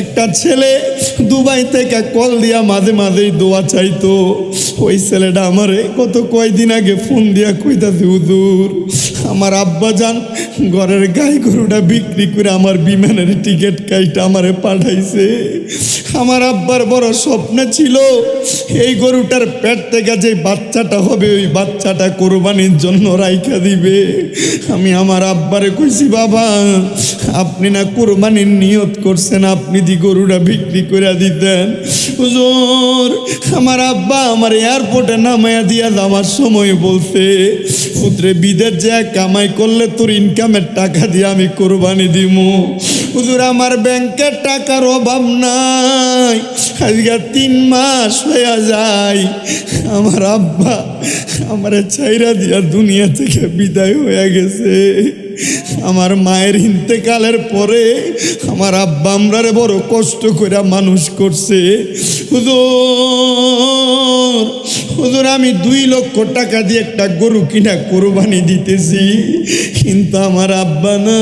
একটা ছেলে দুবাই থেকে কল দিয়া মাঝে মাঝেই দোয়া চাইতো। ওই ছেলেটা আমারে কত কয়দিন আগে ফোন দিয়া কইতাছে, হুজুর আমার আব্বাজান ঘরের গাই গরুটা বিক্রি করে আমার বিমানের টিকিট কাইটা আমারে পাঠাইছে। আমার আব্বার বড় স্বপ্ন ছিল এই গরুটার পেট থেকে যে বাচ্চাটা হবে ওই বাচ্চাটা কোরবানির জন্য রাইখা দিবে। আমি আমার আব্বারে কইছি, বাবা আপনি না কোরবানির নিয়ত করছেন, আপনি দি গরুটা বিক্রি করে দিতেন। হুজুর আমার আব্বা আমার এয়ারপোর্টে নামাইয়া দিয়া যাওয়ার সময় বলছে, পুত্রে বিদেশ যে কামাই করলে তোর ইনকামের টাকা দিয়ে আমি কোরবানি দিমু। হুজুর আমার ব্যাংকের টাকার অভাব নাই, আজকে 3 মাস হয়ে যায় আমার আব্বা আমার ছাইরা দিয়া দুনিয়া থেকে বিদায় হয়ে গেছে। আমার মায়ের ইন্তেকালের পরে আমার আব্বা আমরারে বড় কষ্ট করে মানুষ করছে। হুজুর হুজুর আমি 2 লক্ষ টাকা দিয়ে একটা গরু কিনা কোরবানি দিতেছি, কিন্তু আমার আব্বা না।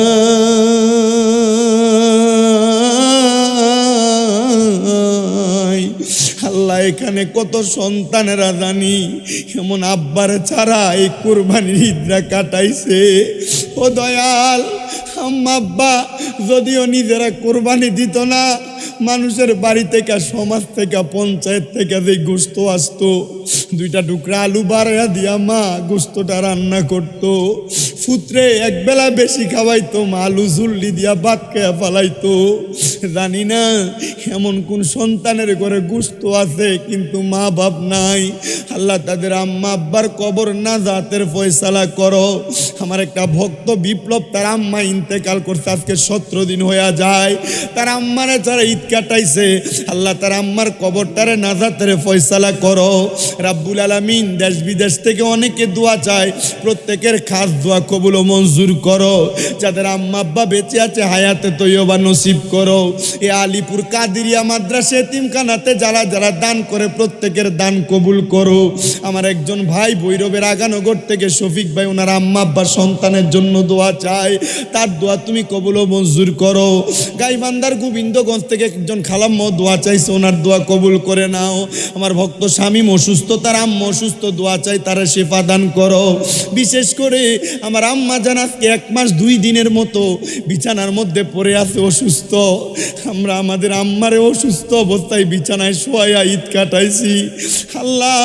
আল্লাহ এখানে কত সন্তানেরা জানি এমন আব্বার ছাড়া এই কোরবানির ঈদরা কাটাইছে। ও দয়াল, আম্মা আব্বা যদিও নিজেরা কোরবানি দিত না, মানুষের বাড়ি থেকে সমাজ থেকে পঞ্চায়েত থেকে যে গোস্ত আসতো 2টা টুকরা আলু বাড়াইয়া দিয়া মা গোস্তটা রান্না করতো। পুত্রে একবেলা বেশি খাওয়াইতো, মা আলু ঝুল্লি দিয়া ভাত খেয়া ফালাইতো। জানি না এমন কোন সন্তানের ঘরে গোস্ত আছে কিন্তু মা বাপ নাই। আল্লাহ তাদের আম্মা আব্বার কবর নাজাতের ফয়সালা করো। আমার একটা ভক্ত বিপ্লব, তার আম্মা ইন্তেকাল করছে, আজকে 17 দিন হয়ে যায়। তার আম্মারে যারা ঈদ কাটাইছে, আল্লাহ তার আম্মার কবরটারে নাজাতের ফয়সালা করো। রাব্বুল আলামিন দেশ বিদেশ থেকে অনেকে দোয়া চায়, প্রত্যেকের খাস দোয়া কবুল ও মঞ্জুর করো। যাদের আম্মা আব্বা বেঁচে আছে হায়াতে তৈয়বা নসিব করো। এ আলিপুর কাদিরিয়া মাদ্রাসা এতিমখানাতে যারা যারা দান করে প্রত্যেকের দান কবুল করো। আমার একজন ভাই ভৈরবের আগানগর থেকে শফিক ভাই, ওনার আম্মা আব্বার সন্তানের জন্য দোয়া চায়, তার দোয়া তুমি কবুল ও মঞ্জুর করো। গাইবান্ধার গোবিন্দগঞ্জ থেকে একজন খালাম্মা দোয়া চাইছে, ওনার দোয়া কবুল করে নাও। আমার ভক্ত শামীম অসুস্থ, তার আম্মা অসুস্থ, দোয়া চাই তারা শেফা দান করো। বিশেষ করে আমার আম্মা জান আজকে 1 মাস 2 দিনের মতো বিছানার মধ্যে পড়ে আছে অসুস্থ। আমরা আমাদের আম্মারে অসুস্থ অবস্থায় বিছানায় শোয়া ঈদ কাটাইছি। আল্লাহ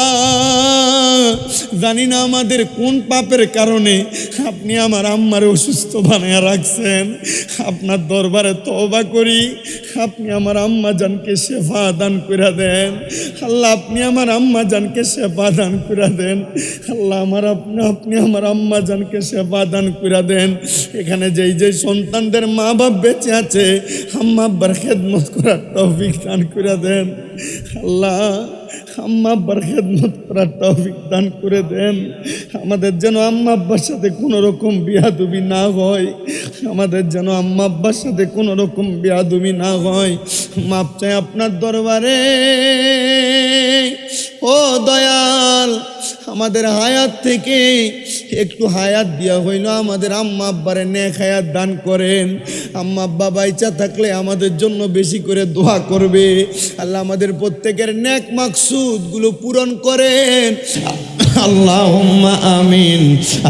জানি না আমাদের কোন পাপের কারণে আপনি আমার আম্মারে অসুস্থ বানায়া রাখছেন। আপনার দরবারে তওবা করি, আপনি আমার আম্মা জানকে শেফা দান করে দেন। আল্লাহ আপনি আমার আম্মা জানকে শেফা দান করে দেন। আল্লাহ আপনি আমার আম্মা জানকে শেফা দান করে দেন। এখানে যেই সন্তানদের মা বাপ বেঁচে আছে, আম্মা আব্বার খেদমত করার তৌফিক দান করে দেন। আল্লাহ আম্মা আব্বার খেদমত করার তৌফিক দান করে দেন। আমাদের যেন আম্মা আব্বার সাথে কোনো রকম বিয়াদবি না হয়, আমাদের যেন আম্মা আব্বার সাথে কোনো রকম বিয়াদবি না হয়। মাপ চাই আপনার দরবারে। ও দয়াল, আমাদের হায়াত থেকে একটু হায়াত দিয়া হইল আমাদের আম্মা আব্বারে নেক হায়াত দান করেন। আম্মা আব্বা বাইচা থাকলে আমাদের জন্য বেশি করে দোয়া করবে। আল্লাহ আমাদের প্রত্যেকের নেক মাকসুদগুলো পূরণ করেন। আল্লাহুম্মা আমিন।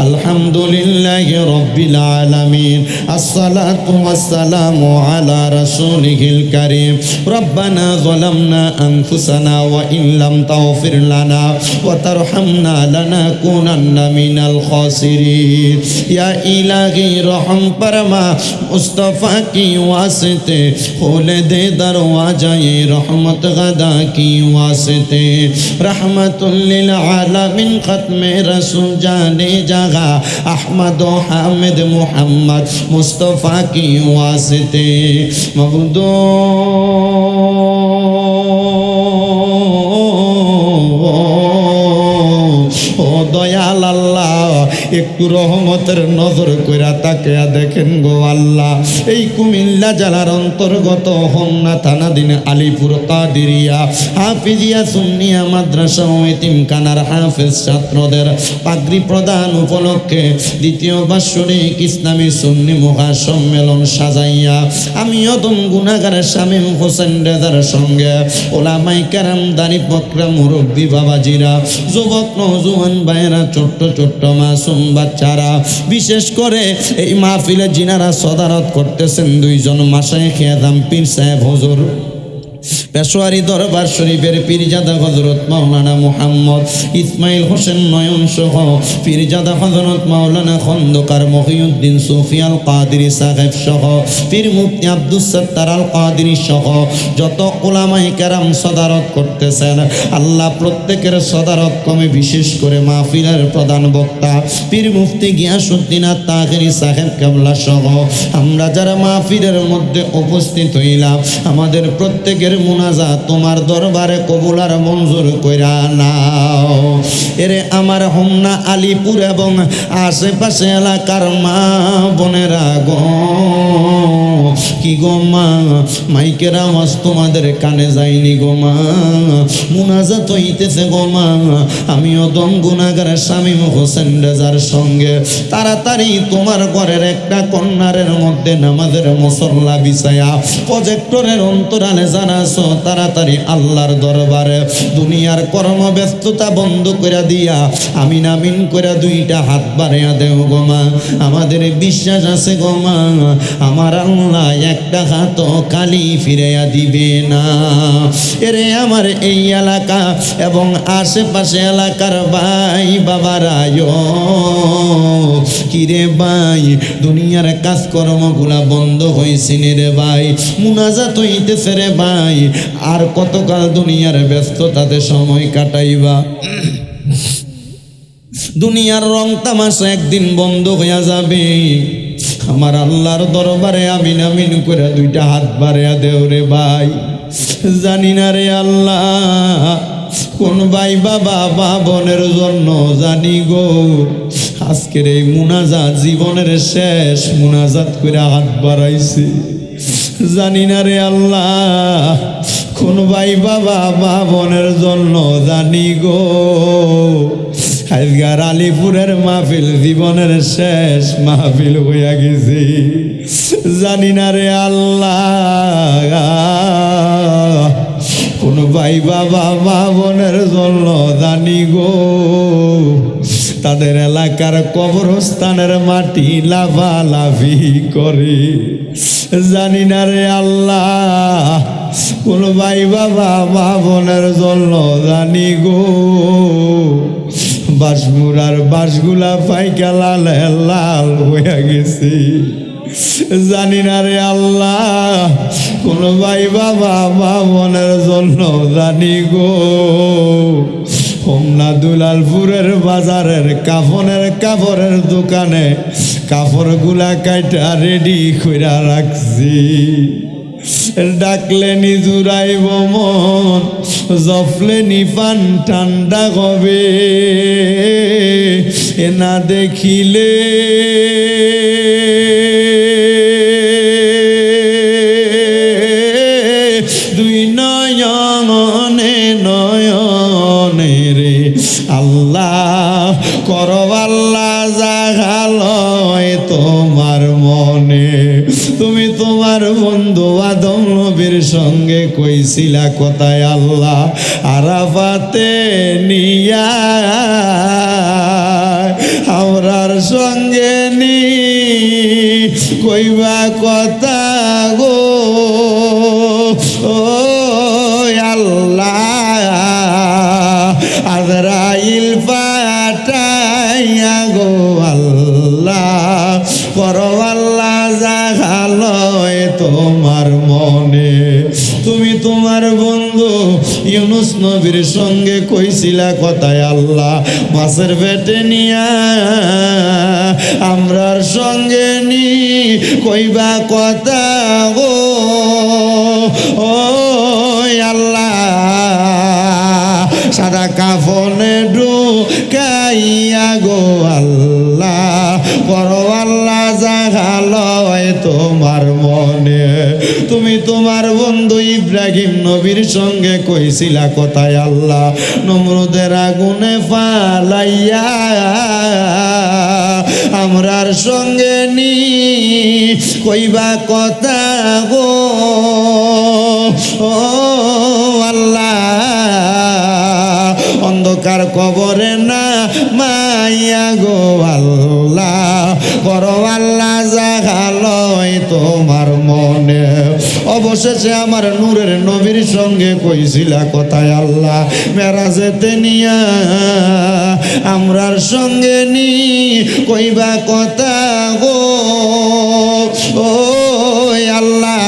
আলহামদুলিল্লাহি রাব্বিল আলামিন। আসসালাতু ওয়াসসালামু আলা রাসূলিহিল কারীম। রব্বানা যালামনা আনফুসানা ওয়া ইন লাম তাগফির লানা ওয়া তারহামনা লানাকুনান্না মিনাল খাসিরিন। ইয়া ইলাহি রহম ফরমা, মুস্তাফা की वास्ते खोले दे दरवाज़े रहमत गदा की वास्ते। रहमतुल लिल आलमीन खत्मे रसूल जाने जगह अहमद हामिद मोहम्मद मुस्तफ़ा की वास्ते। मबूदो ও দয়াল আল্লাহ, একটু একটু রহমতের নজর কইরা তাকিয়া দেখেন গো আল্লাহ। এই কুমিল্লা জেলার অন্তর্গত হোমনা থানাধীন আলিপুর কাদিরিয়া হাফিজিয়া সুন্নিয়া মাদ্রাসা ও এতিমখানার হাফেজ ছাত্রদের পাগড়ি প্রদান উপলক্ষে দ্বিতীয় বাৎসরিক ইসলামী সুন্নি মহাসম্মেলন সাজাইয়া আমি অদম গুনাহগার শামীম হোসেন রেজার সঙ্গে ওলামায়ে কেরাম, দাড়ি পকরা মুরব্বী বাবাজিরা, যুবক নওজোয়ান ভাইয়েরা, ছোট্ট ছোট্ট মাসুম বাচ্চারা, বিশেষ করে এই মাহফিলে যিনারা সদারত করতেছেন দুইজন মাশায়েখ আযম পীর সাহেব হুজুর পেশোয়ারি দরবার শরীফের পীরজাদা হযরত মাওলানা মুহাম্মদ ইসমাইল হোসেন নয়ন সহ পীরজাদা হযরত মাওলানা খন্দকার মহিউদ্দিন সুফিয়াল কাদেরী সাহেব সহ পীর মুফতি আব্দুস সাত্তার আল কাদেরী সহ যত উলামায়ে কেরাম সদারত করতেছেন, আল্লাহ প্রত্যেকের সদারত কমে বিশেষ করে মাহফিলের প্রধান বক্তা পীর মুফতি গিয়াসউদ্দিন আত-তাহেরী সাহেব কেবলা সহ আমরা যারা মাহফিলের মধ্যে উপস্থিত হইলাম, আমাদের প্রত্যেকের মুনাজাত তোমার দরবারে কবুল আর মঞ্জুর কইরা নাও। এরে আমার হোমনা আলিপুর এবং আশেপাশে এলাকার মা বোনেরা গো, কি গো মা, মাইকের আওয়াজ তোমাদের কানে যায়নি গো মা, মুনাজাত হইতেছে গো মা। আমি অদম গুনাহগার শামীম হোসেন রেজার সঙ্গে তাড়াতাড়ি তোমার ঘরের একটা কর্নারের মধ্যে নামাজের মুসল্লা বিছায়া প্রজেক্টরের অন্তরালে যারা আছো তাড়াতাড়ি আল্লাহর দরবারে দুনিয়ার কর্মব্যস্ততা বন্ধ করে দিয়া আমিন আমিন করে দুইটা হাত বাড়াইয়া দেও গো মা। আমাদের বিশ্বাস আছে গো মা, আমার আল্লাহ একটা হাত খালি ফিরাইয়া দিবে না। এরে আমার এই এলাকা এবং আশেপাশে এলাকার ভাই বাবারা, কিরে ভাই, দুনিয়ার কাজকর্মগুলা বন্ধ হয়েছে রে ভাই, মুনাজাত হইতেছে রে ভাই, আর কতকাল দুনিয়ার ব্যস্ততাতে সময় কাটাইবা? দুনিয়ার রং তামাশা একদিন বন্ধ হইয়া যাবে। আমার আল্লাহর দরবারে আমিন আমিন করে দুইটা হাত বাড়াইয়া দেও রে ভাই। জানি না রে আল্লাহ কোন ভাই বাবা মা বোনের জন্য জানি গো আজকের এই মুনাজাত জীবনের শেষ মুনাজাত করে হাত বাড়াইছে। জানি না রে আল্লাহ কোন ভাই বাবা মা বোনের জন্য জানি গো আজকার আলিপুরের মাহফিল জীবনের শেষ মাহফিল হইয়া গেছে। জানি না রে আল্লাহ কোন ভাই বাবা মা বোনের জন্য জানি গো তাদের এলাকার কবরস্থানের মাটি লাফালাফি করে। জানি না রে আল্লাহ কোন ভাই বাবা মা বোনের জন্য জানি গো বাঁশমুড়ার বাঁশগুলা পাইকা লাল লাল হইয়া গেছে। জানি না রে আল্লাহ কোন ভাই বাবা মা বোনের জন্য জানি গো হোমনা দুলালপুরের বাজারের কাপড়ের দোকানে কাপড়গুলা কাইটা রেডি কইরা রাখছি। ডাকলে নি জুড়াইব মন, জফলে নি পান ঠান্ডা হবে, এ না দেখিলে দুই নয়নে নয়নে রে আল্লাহ করো আল্লাহ জাগালয় তোমার মনে। তুমি তোমার বন্ধু আদম নবীর সঙ্গে কইছিলা কথায় আল্লাহ আরাফাতে নিয়া আমরার সঙ্গে নি কইবা কথা গো ও আল্লাহ আজরাইল পাঠাইয়া গো আল্লাহ করো আল্লাহ জাগালয় তোমার মনে। তুমি তোমার বন্ধু ইউনুস নবীর সঙ্গে কইছিলা কথায় আল্লাহ মাছের পেটে নিয়া আমরার সঙ্গে নি কইবা কথা গো ও আল্লাহ সাদা কাফনে ঢুকাইয়া গো আল্লাহ তুমি তোমার বন্ধু ইব্রাহিম নবীর সঙ্গে কইছিলা কথায় আল্লাহ নমরুদের আগুনে ফালাইয়া আমরার সঙ্গে নি কইবা কথা গো ও আল্লাহ অন্ধকার কবরে না মাইয়া গো আল্লাহ করো আল্লাহ জাগালয় তোমার মনে অবশেষে আমার নূরের নবীর সঙ্গে কইছিলা কথায় আল্লাহ মেরাজেতে নিয়া আমরার সঙ্গে নি কইবা কথা গো ও আল্লাহ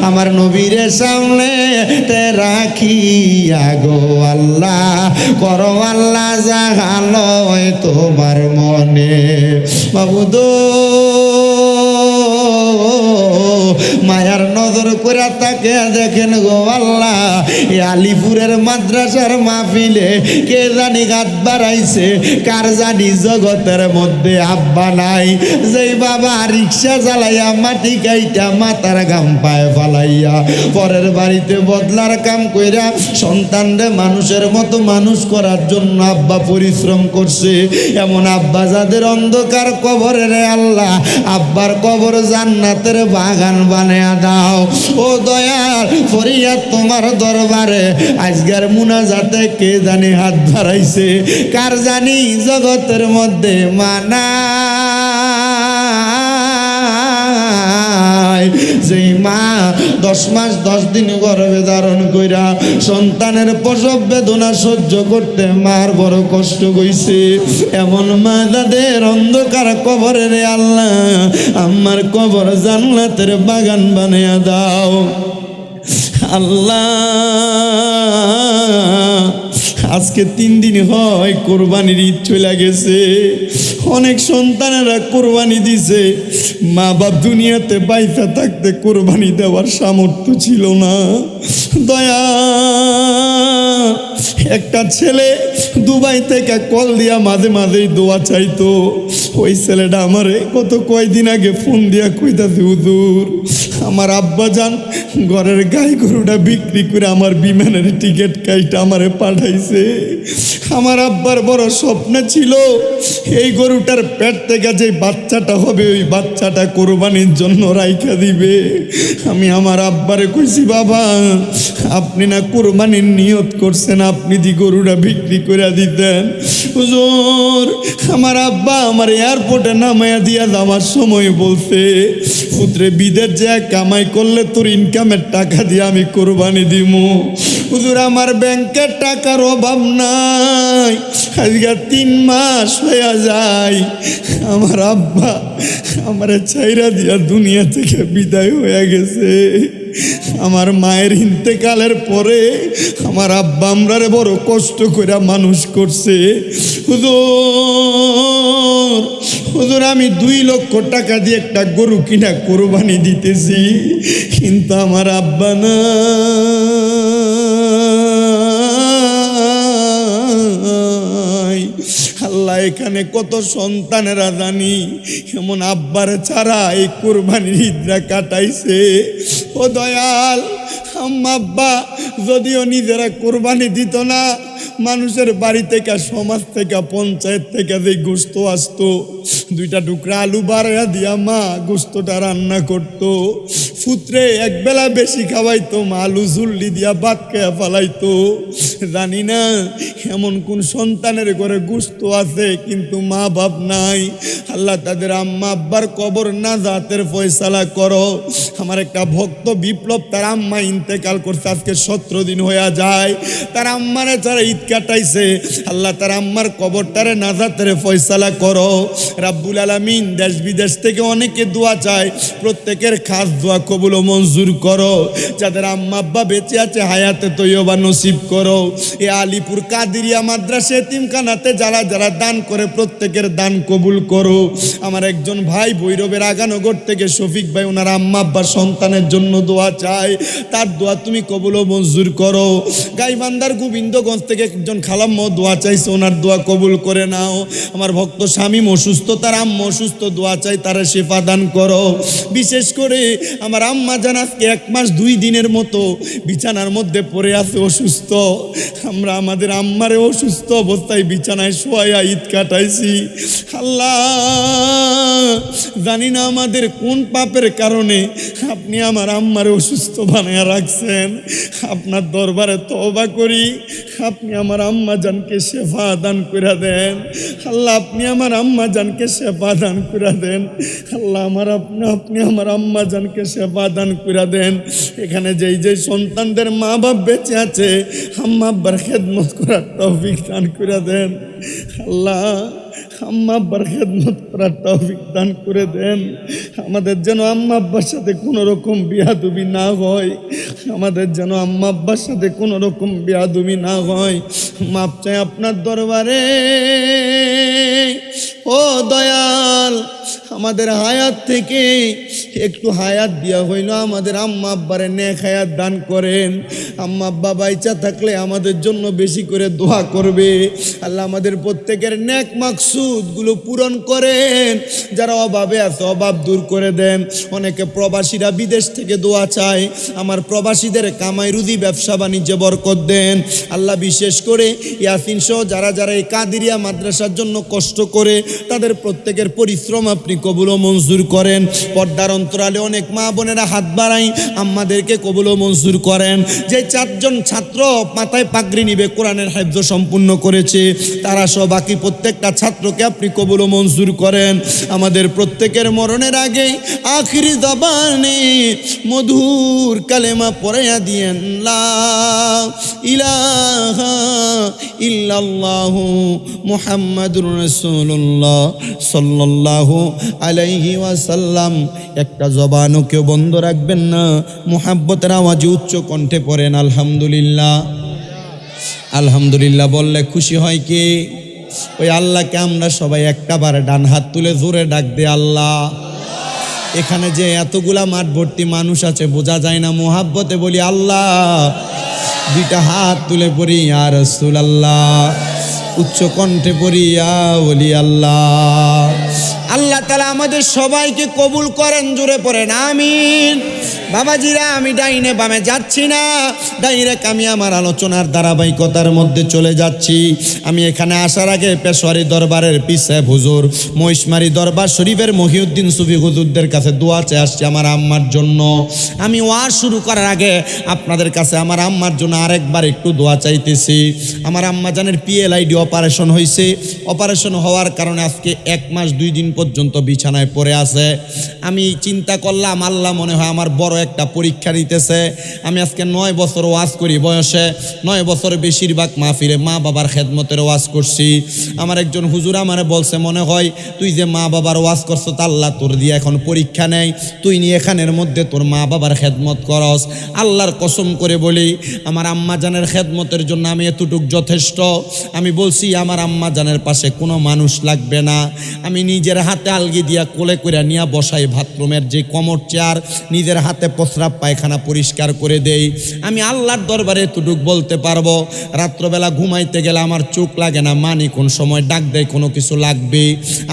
আমার নবীরে সামনে তে রাখিয়া গো আল্লাহ করো আল্লাহ জাগালয় তোমার মনে বাবুদো মায়ার নজর করে তাকে দেখেন গো আল্লাহ এই আলিপুরের মাদ্রাসার মাহফিলে কে জানি গাত বাড়াইছে কার জানি জগতের মধ্যে আব্বা নাই যেই বাবা রিক্সা চালাইয়া মাটি কাইটা মাথার গাম পায়ে ফালাইয়া পরের বাড়িতে বদলার কাম কইরা সন্তানরে মানুষের মতো মানুষ করার জন্য আব্বা পরিশ্রম করছে এমন আব্বা যাদের অন্ধকার কবরে রে আল্লাহ আব্বার কবর জান্নাতের বাগান বানায়া দাও ও দয়াল ফরিয়াদ তোমার দরবারে আজকের মুনাজাতে কে জানি হাত বাড়াইছে কার জানি জগতের মধ্যে মানা যেই মা 10 মাস 10 দিন গর্ভে ধারণ কইরা সন্তানের প্রসব বেদনা সহ্য করতে মার বড় কষ্ট হইছে এমন মা যাদের অন্ধকার কবরে রে আল্লাহ আমার কবর জান্নাতের বাগান বানায়া দাও আল্লাহ আজকে 3 দিন হয় কোরবানির ঈদ চলে গেছে অনেক সন্তানেরা কোরবানি দিছে মা বাপ দুনিয়াতে বাইচা থাকতে কোরবানি দেওয়ার সামর্থ্য ছিল না দয়া একটা ছেলে দুবাই থেকে কল দিয়া মাঝে মাঝেই দোয়া চাইতো ওই ছেলেটা আমারে গত কয়দিন আগে ফোন দিয়া কইতাছে হুজুর আমার আব্বা জান ঘরের গাই গরুটা বিক্রি করে আমার বিমানের টিকিট কাইটা আমারে পাঠাইছে আমার আব্বার বড় স্বপ্ন ছিল এই গরুটার পেট থেকে যে বাচ্চাটা হবে ওই বাচ্চাটা কোরবানির জন্য রাইখা দিবে আমি আমার আব্বারে কইছি বাবা আপনি না কোরবানির নিয়ত করছেন আপনি দি গরুটা বিক্রি করে দিতেন হুজুর আমার আব্বা আমার এয়ারপোর্টে নামাইয়া দিয়া যাওয়ার সময় বলছে পুত্রে বিদেশ যা কামাই করলে তোর ইনকামের টাকা দিয়ে আমি কোরবানি দিমু হুজুর আমার ব্যাংকের টাকার অভাব নাই আজকে 3 মাস হয়ে যায় আমার আব্বা আমার ছাইরা দিয়া দুনিয়া থেকে বিদায় হয়ে গেছে আমার মায়ের ইন্তেকালের পরে আমার আব্বা আমরারে বড় কষ্ট করে মানুষ করছে হুজুর হুজুর আমি 2 লক্ষ টাকা দিয়ে একটা গরু কিনা কোরবানি দিতেছি কিন্তু আমার আব্বা না আল্লাহ এখানে কত সন্তানেরা জানি এমন আব্বার ছাড়া এই কোরবানির ঈদরা কাটাইছে ও দয়াল আম্মা আব্বা যদিও নিজেরা কোরবানি দিত না মানুষের বাড়ি থেকে সমাজ থেকে পঞ্চায়েত থেকে যে গোস্ত আসতো 2টা টুকরা আলু বাড়াইয়া দিয়া মা গোস্তটা রান্না করতো পুত্রে একবেলা বেশি খাওয়াইতো মা আলু ঝুল্লি দিয়া ভাত খেয়া ফালাইতো জানি না এমন কোন সন্তানের ঘরে গোস্ত আছে কিন্তু মা বাপ নাই আল্লাহ তাদের আম্মা আব্বার কবর না জাতের ফয়সালা করো আমার একটা ভক্ত বিপ্লব তার আম্মা ইন্তেকাল করছে আজকে 17 দিন হয়ে যায় তার আম্মারে যারা ঈদ কাটাইছে আল্লাহ তার আম্মার কবরটারে নাজাতের ফয়সালা করো রাব্বুল আলামিন দেশ বিদেশ থেকে অনেকে দোয়া চায় প্রত্যেকের খাস দোয়া কবুল ও মঞ্জুর করো। যাদের আম্মা আব্বা বেঁচে আছে হায়াতে তৈয়বা নসিব করো। এ আলিপুর কাদিরিয়া মাদ্রাসা এতিমখানাতে যারা যারা দান করে প্রত্যেকের দান কবুল করো। আমার একজন ভাই ভৈরবের আগানগর থেকে শফিক ভাই, ওনার আম্মা আব্বার সন্তানের জন্য দোয়া চায়, তার দোয়া তুমি কবুল ও মঞ্জুর করো। গাইবান্ধার গোবিন্দগঞ্জ থেকে একজন খালাম্মা দোয়া চাইছে, ওনার দোয়া কবুল করে নাও। আমার ভক্ত শামীম অসুস্থ, তার আম্মা অসুস্থ, দোয়া চাই তারা শেফা দান করো। বিশেষ করে আমার আম্মা জান আজকে 1 মাস 2 দিনের মতো বিছানার মধ্যে পড়ে আছে অসুস্থ। আমরা আমাদের আম্মারে অসুস্থ অবস্থায় বিছানায় শোয়া ঈদ কাটাইছি। আল্লাহ জানি না আমাদের কোন পাপের কারণে আপনি আমার আম্মারে অসুস্থ বানায় রাখছেন। আপনার দরবারে তওবা করি, আপনি আমার আম্মা জানকে শেফা দান করে দেন। আল্লাহ আপনি আমার আম্মা জানকে শেফা দান করে দেন। আল্লাহ আপনি আমার আম্মা জানকে শেফা দান করে দেন। এখানে যেই যে সন্তানদের মা বাপ বেঁচে আছে, আম্মা আব্বার খেদমত করার তৌফিক দান করে দেন। আল্লাহ আম্মা আব্বার খেদমত করার তৌফিক দান করে দেন। আমাদের যেন আম্মা আব্বার সাথে কোনো রকম বিয়াদবি না হয়, আমাদের যেন আম্মা আব্বার সাথে কোনো রকম বিয়াদবি না হয়। মাপ চাই আপনার দরবারে। ও দয়াল, আমাদের হায়াত থেকে একটু হায়াত দিয়া হইল আমাদের আম্মা আব্বারে নেক হায়াত দান করেন। আম্মা আব্বা বাইচা থাকলে আমাদের জন্য বেশি করে দোয়া করবে। আল্লাহ আমাদের প্রত্যেকের নেক মাকসুদগুলো পূরণ করেন। যারা অভাবে আছে অভাব দূর করে দেন। অনেকে প্রবাসীরা বিদেশ থেকে দোয়া চায়, আমার প্রবাসীদের কামাই রুজি ব্যবসা বাণিজ্যে বরকত দেন। আল্লাহ বিশেষ করে ইয়াসিন সহ যারা যারা এই কাদিরিয়া মাদ্রাসার জন্য কষ্ট করে তাদের প্রত্যেকের পরিশ্রম আপনি কবুল ও মঞ্জুর করেন। পর্দার অন্তরালে অনেক মা বোনেরা হাত বাড়াই, আম্মাদেরকে কবুল ও মঞ্জুর করেন। যে 4 জন ছাত্র মাথায় পাগড়ি নিবে কোরআনের হিফজ সম্পূর্ণ করেছে, তারা সহ বাকি প্রত্যেকটা ছাত্রকে আপনি কবুল ও মঞ্জুর করেন। আমাদের প্রত্যেকের মরণের আগে আখিরি জবানে মধুর কালেমা পড়াইয়া দিয়েন, লা ইলাহা ইল্লাল্লাহু মুহাম্মাদুর রাসূলুল্লাহ সাল্লাল্লাহু আলাইহি ওয়াসাল্লাম। একটা জবানও কেউ বন্ধ রাখবেন না, মুহাব্বতের আওয়াজে উচ্চ কণ্ঠে পড়েন আলহামদুলিল্লাহ। আলহামদুলিল্লাহ বললে খুশি হয় কি? ওই আল্লাহকে আমরা সবাই একটাবার ডান হাত তুলে জোরে ডাক দে আল্লাহ। এখানে যে এতগুলা মাঠ ভর্তি মানুষ আছে বোঝা যায় না, মুহাব্বতে বলি আল্লাহ। 2টা হাত তুলে পড়ি ইয়া রাসূলুল্লাহ, উচ্চ কণ্ঠে পড়ি ইয়া ওলি আল্লাহ। আল্লাহ তাআলা আমাদের সবাইকে কবুল করেন, জোরে পড়েন আমিন। বাবাজিরা, আমি ডাইনে বামে যাচ্ছি না, ডাইরেক্ট আমি আমার আলোচনার ধারাবাহিকতার মধ্যে চলে যাচ্ছি। আমি এখানে আসার আগে পেশোয়ারি দরবারের পীর সাহেব হুজুর, মহিষমারি দরবার শরীফের মহিউদ্দিন সুফি হুজুরদের কাছে দোয়া চেয়ে আসছি আমার আম্মার জন্য। আমি ওয়াজ শুরু করার আগে আপনাদের কাছে আমার আম্মার জন্য আরেকবার একটু দোয়া চাইতেছি। আমার আম্মা জানের PLID অপারেশন হয়েছে। অপারেশন হওয়ার কারণে আজকে 1 মাস 2 দিন পর্যন্ত বিছানায় পড়ে আছে। আমি চিন্তা করলাম আল্লাহ মনে হয় আমার বড় একটা পরীক্ষা নিতেছে। আমি আজকে 9 বছর ওয়াজ করি, বয়সে 9 বছর বেশিরভাগ মাহফিলে মা বাবার খেদমতের ওয়াজ করছি। আমার একজন হুজুর আমারে বলছে, মনে হয় তুই যে মা বাবার ওয়াজ করছ তা আল্লাহ তোর দিয়ে এখন পরীক্ষা নেই, তুই নিয়ে এখানের মধ্যে তোর মা বাবার খেদমত করস। আল্লাহর কসম করে বলি আমার আম্মা জানের খেদমতের জন্য আমি এতটুক যথেষ্ট। আমি বলছি আমার আম্মা জানের পাশে কোনো মানুষ লাগবে না, আমি নিজের হাতে আলগি দিয়া কোলে করে নিয়ে বসাই বাথরুমের যে কমর চেয়ার, নিজের হাতে প্রস্রাব পায়খানা পরিষ্কার করে দেই। আমি আল্লাহর দরবারে এতটুক বলতে পারবো। রাত্রবেলা ঘুমাইতে গেলে আমার চোখ লাগে না, মানি কোন সময় ডাক দেয় কোনো কিছু লাগবে।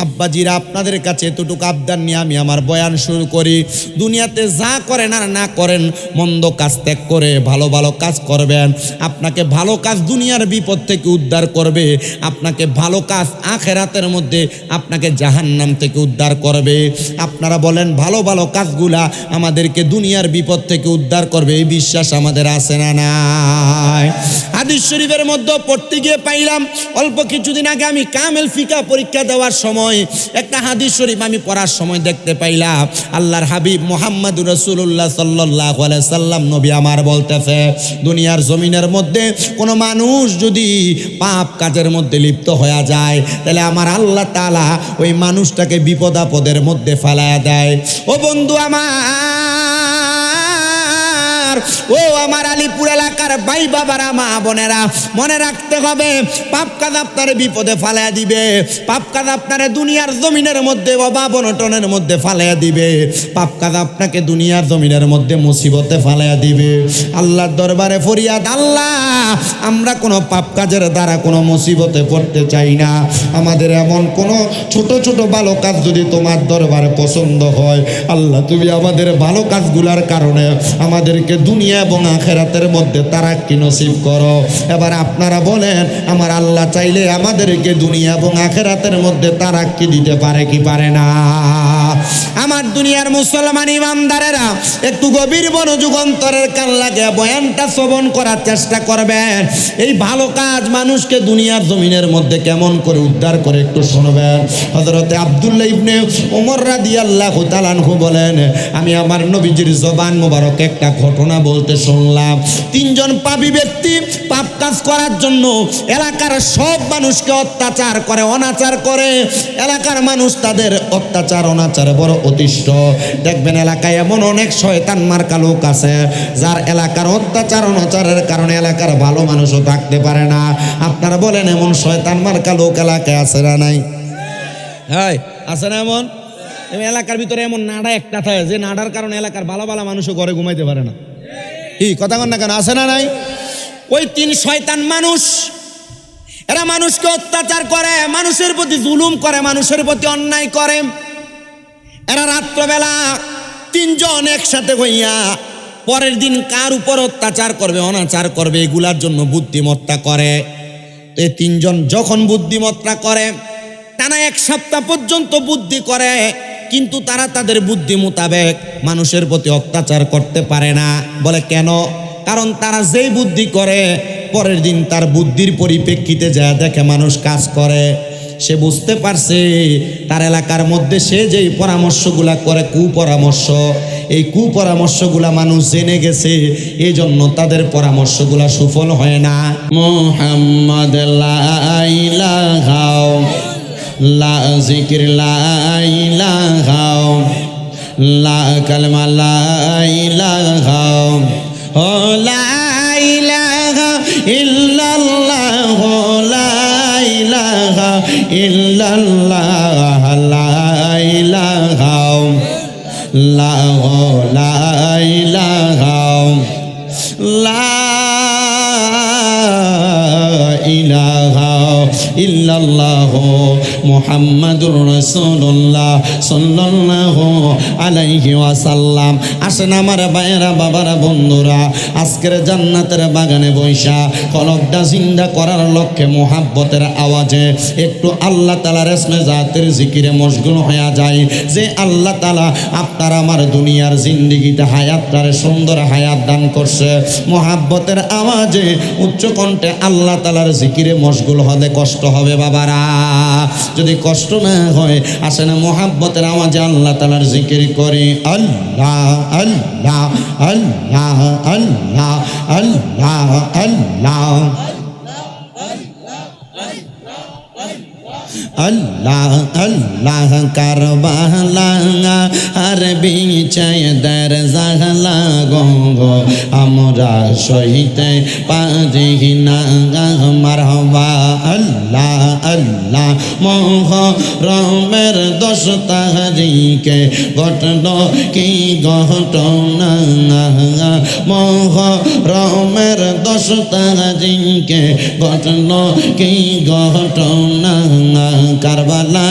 আব্বাজিরা, আপনাদের কাছে এতটুকু আবদার নিয়ে আমি আমার বয়ান শুরু করি। দুনিয়াতে যা করেন আর না করেন, মন্দ কাজ ত্যাগ করে ভালো ভালো কাজ করবেন। আপনাকে ভালো কাজ দুনিয়ার বিপদ থেকে উদ্ধার করবে, আপনাকে ভালো কাজ আখিরাতের মধ্যে আপনাকে জাহান্নাম থেকে উদ্ধার করবে। আপনারা বলেন ভালো ভালো কাজগুলা আমাদেরকে দুনিয়ার বিপদ থেকে উদ্ধার করবে, এই বিশ্বাস আমাদের আছে না নাই? হাদিস শরীফের মধ্যে পড়তে গিয়ে পাইলাম, অল্প কিছুদিন আগে আমি কামেল ফিকা পরীক্ষা দেওয়ার সময় একটা হাদিস শরীফ আমি পড়ার সময় দেখতে পাইলাম আল্লাহর হাবিব মুহাম্মদুর রাসূলুল্লাহ সাল্লাল্লাহু আলাইহি সাল্লাম নবী আমার বলতেছে, দুনিয়ার জমিনের মধ্যে কোনো মানুষ যদি পাপ কাজের মধ্যে লিপ্ত হয়ে যায় তাহলে আমার আল্লাহ তাআলা ওই মানুষটাকে বিপদ আপদের মধ্যে ফেলায়া দেয়। ও বন্ধু আমার, ও আমার আলিপুর এলাকার ভাই বাবারা, মা বোনেরা, মনে রাখতে হবে পাপ কাজ আপনারে বিপদে ফালাইয়া দিবে, পাপ কাজ আপনারে দুনিয়ার জমিনের মধ্যে অভাব অনটনের মধ্যে ফালাইয়া দিবে, পাপ কাজ আপনাকে দুনিয়ার জমিনের মধ্যে মুসিবতে ফালাইয়া দিবে। আল্লাহর দরবারে ফরিয়াদ, আল্লাহ আমরা কোনো পাপ কাজের দ্বারা কোনো মুসিবতে পড়তে চাই না। আমাদের এমন কোনো ছোট ছোট ভালো কাজ যদি তোমার দরবারে পছন্দ হয়, আল্লাহ তুমি আমাদের ভালো কাজগুলার কারণে আমাদেরকে দুনিয়া এবং আখিরাতের মধ্যে তারাক্কি নসিব করো। এবার আপনারা বলেন, আমার আল্লাহ চাইলে আমাদেরকে দুনিয়া এবং আখিরাতের মধ্যে তারাক্কি দিতে পারে কি পারে না? আমার দুনিয়ার মুসলমান ইমানদারেরা একটু গভীর মনোযোগ অন্তরের কান লাগে বয়ানটা শ্রবণ করার চেষ্টা করবেন। এই ভালো কাজ মানুষকে দুনিয়ার জমিনের মধ্যে কেমন করে উদ্ধার করে একটু শুনবেন। হযরতে আব্দুল্লাহ ইবনে ওমর রাদিয়াল্লাহু তাআলা আনহু বলেন, আমি আমার নবীজির জবান মোবারক একটা ঘটনা বলতে শুনলাম। তিনজন পাপী ব্যক্তি পাপ কাজ করার জন্য এলাকার সব মানুষকে অত্যাচার করে, অনাচার করে। এলাকার মানুষ তাদের অত্যাচার অনাচারে বড় অতিষ্ঠ। দেখবেন এলাকায় এমন অনেক শয়তান মার্কা লোক আছে যার এলাকার অত্যাচার অনাচারের কারণে এলাকার ভালো মানুষও থাকতে পারে না। আপনারা বলেন এমন শয়তান মার্কা লোক এলাকায় আছে না নাই? হ্যাঁ আছে না? এমন এলাকার ভিতরে এমন নাড়া একটা থাকে যে নাড়ার কারণে এলাকার ভালো ভালো মানুষও ঘরে ঘুমাইতে পারে না। কি কথা কন না কেন? আছে না নাই? ওই তিন শয়তান মানুষ, এরা মানুষকে অত্যাচার করে, মানুষের প্রতি জুলুম করে, মানুষের প্রতি অন্যায় করে। এরা রাত্রবেলা তিনজন একসাথে হইয়া পরের দিন কার উপর অত্যাচার করবে, অনাচার করবে, এগুলার জন্য বুদ্ধিমত্তা করে। এই তিনজন যখন বুদ্ধিমত্তা করে, টানা এক সপ্তাহ পর্যন্ত বুদ্ধি করে, কিন্তু তারা তাদের বুদ্ধি মোতাবেক মানুষের প্রতি অত্যাচার করতে পারে না। বলে কেন? কারণ তারা যেই বুদ্ধি করে পরের দিন তার বুদ্ধির পরিপ্রেক্ষিতে যা দেখে মানুষ কাজ করে, সে বুঝতে পারছে তার এলাকার মধ্যে সে যেই পরামর্শগুলা করে কুপরামর্শ, এই কুপরামর্শগুলা মানুষ জেনে গেছে, এই জন্য তাদের পরামর্শগুলা সুফল হয় না। মুহাম্মদ লা ইলাহা লা জিকির লা ইলাহা লা কালমা লা ইলাহা ও লা ইলাহা ইল্লাল্লাহ লা ইলাহা ইল্লাল্লাহ লা ইলাহা লা ইলাহা লা ইলাহা ইল্লাল্লাহ মুহাম্মাদুর রাসূলুল্লাহ সাল্লাল্লাহু আলাইহি ওয়াসাল্লাম। আসেন আমার ভাইয়েরা, বাবারা, বন্ধুরা, আজকের জান্নাতের বাগানে বৈশা কলবটা জিন্দা করার লক্ষ্যে মোহাব্বতের আওয়াজে একটু আল্লাহ তাআলার ইসমে জাতের জিকিরে মশগুল হয়ে যায়। যে আল্লাহ তাআলা আপনার আমার দুনিয়ার জিন্দেগিতে হায়াতটারে সুন্দর হায়াত দান করছে, মোহাব্বতের আওয়াজে উচ্চ কণ্ঠে আল্লাহ তাআলার জিকিরে মশগুল হলে কষ্ট হবে বাবারা। যদি কষ্ট না হয়, আসে না মোহাব্বতের আওয়াজে আল্লাহ তাআলার জিকির করি। আল্লাহ আল্লাহ আল্লাহ আল্লাহ আল্লাহ আল্লাহ আল্লাহ আল্লাহ কারবালা আর বিছায় দর জাহলা গো আমরা সহিতে পারি না মারহাবা। আল্লাহ আল্লাহ মুহররমের 10 তারিখে ঘটল কি ঘটনা, মুহররমের 10 তারিখে ঘটল কি ঘটনা, কারবালা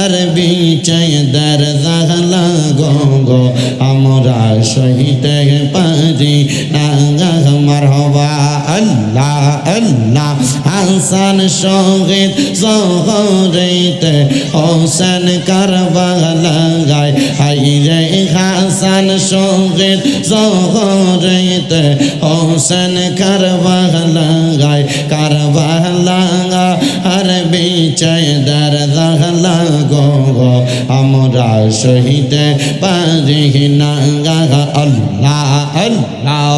আর বিছায় দর জাহলা গো আমরা সহিতে পারি না মারহাবা। আল্লাহ আল্লাহ হাসান শহীদ জহরেতে হোসেন কারবালা গায়, হাইরে হাসান শহীদ জহরেতে হোসেন কারবালা গায়, কারবালা আর বিছায় দর জাহলা গো আমরা সহিতে পারি না। আল্লাহ আল্লাহ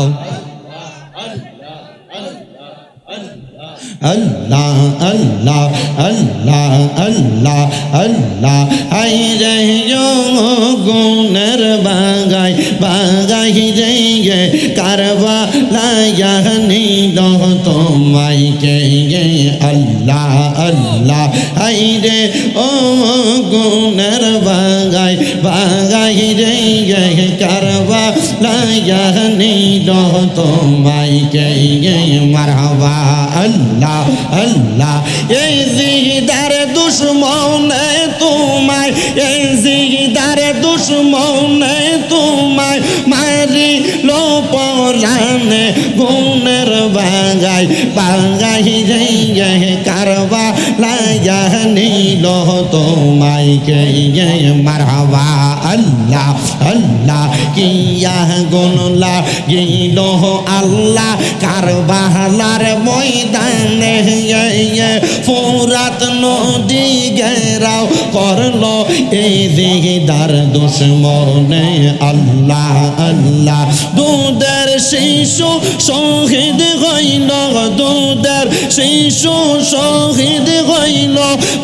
আল্লাহ আল্লাহ আল্লাহ আল্লাহ আল্লাহ আই রে গুণের বাগাই বাগাই রে কারবা লায়ানি দহ তোমায় কে আল্লাহ আল্লাহ আই রে ও গুণের বাগাই বাগাই রে কারবা লায়ানি দহ তোমায় কে মারহাবা আল্লাহ আল্লাহ এই জিদার দুশ্মনে তোমায় এই জিদার দুশ্মনে তোমায় মারি লো পরানে গুণের বাগাই বাগাই রে কারবা লায়া নিল তোমায় কে মারহাবা আল্লাহ আল্লাহ কিয়া গুনলা গিল আল্লাহ কারবালার ময়দানে ফুরাত নদী ঘেরাও করলো এই দিদার দুশ্মনে আল্লাহ আল্লাহ দুধের শিশু শহীদ হইল দুধের শিশু শহীদ হইল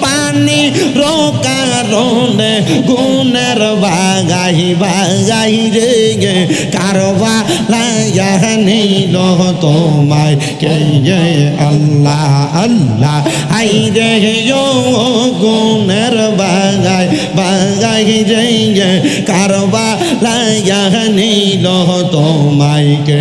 পানি রোকারণে গুণের বাগাই বাগাই রে কারবা লায়া নিল তোমায় কে আল্লাহ আল্লাহ আই রে গুণের বাগাই বাগাই রে কারবা লায়া নিল তোমায় কে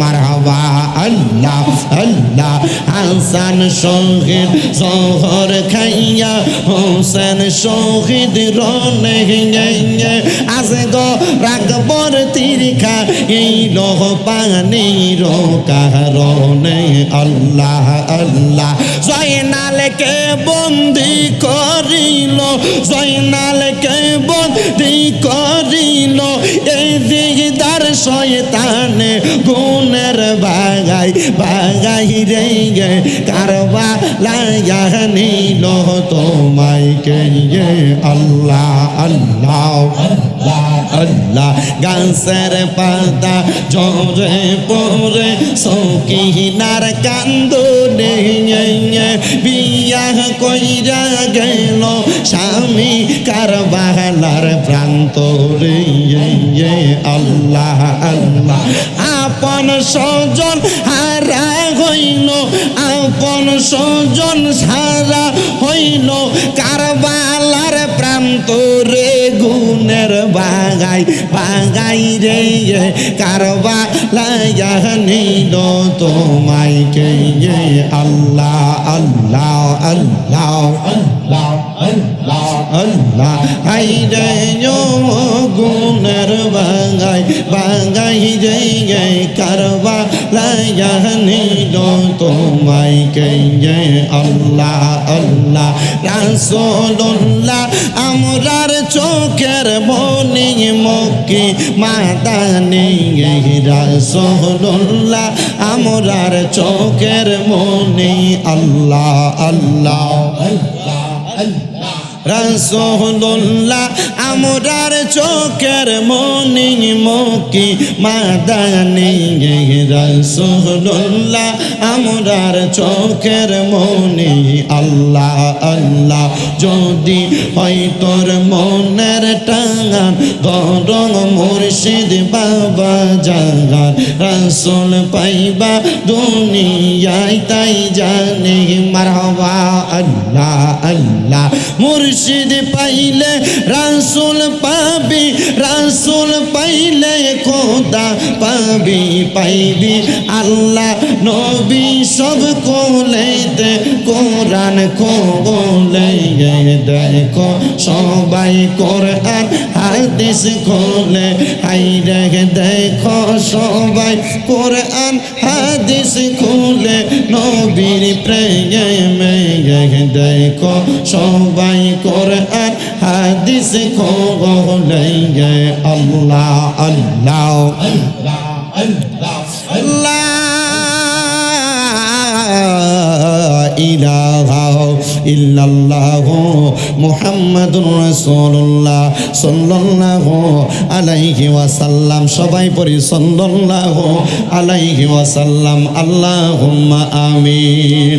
মারহাবা আল্লাহ আল্লাহ হাসান শহীদ জহর খাইয়া হোসেন শহীদ রনে আজ গো রাগবর তীরখা এই লোহ পানির কারণে আল্লাহ আল্লাহ জয়নালকে বন্দি করিল জয়নালকে বন্দি করিল এই দিদার শয়তানে গুণের বাগাই বাগাই রে কারবা লায়া নিল তোমায় কে আল্লাহ আল্লাহ আল্লাহ গাছের পাতা জরে পরে সৌকিনার কান্দনে বিয়া কইরা গেল স্বামী কারবালার প্রান্তরে আল্লাহ আল্লাহ আপন স্বজন হারা হইল আপন স্বজন সারা হইল কারবালার প্রান্তরে গুণের বাগাই বাগাই রে কারবা লায়া নিল তোমায় কে আল্লাহ আল্লাহ আল্লাহ আল্লাহ আল্লাহ আল্লাহ আই রে গুণের বাগাই বাগাই রে কারবা লায়া নিল তোমায় কে আল্লাহ আল্লাহ রাসূলুল্লাহ আমরার চোখের মনি মক্কি মাদানি রাসূলুল্লাহ আমরার চোখের মনি আল্লাহ আল্লাহ আল্লাহ আল্লাহ রাসূলুল্লাহ আমরার চোখের মনি মক্কি মাদানি রাসূলুল্লাহ আমরার চোখের মনি আল্লাহ আল্লাহ যদি হয় তোর মনের টাঙান গরম মুর্শিদ বাবা জাগান রাসূল পাইবা দুনিয়ায় তাই জানি মারহাবা আল্লাহ আল্লাহ মুর্শিদ পাইলে রাসূল পাবি রাসূল পাইলে খোদা পাবি পাইবি আল্লাহ নবী সব কোলেতে কোরআন কোলে দেখো সবাই কোরআন হাদিস কোলে হাইরে দেখো সবাই কোরআন হাদিস কোলে নবীর প্রেমে দেখো সবাই কোরআন হাদিস কোলে আল্লাহ আল্লাহ আল্লাহ আল্লাহ ইলাহা ইল্লাল্লাহু মুহাম্মাদুর রাসূলুল্লাহ সাল্লাল্লাহু আলাইহি ওয়াসাল্লাম। সবাই পড়ি সাল্লাল্লাহু আলাইহি ওয়াসাল্লাম। আল্লাহুম্মা আমিন।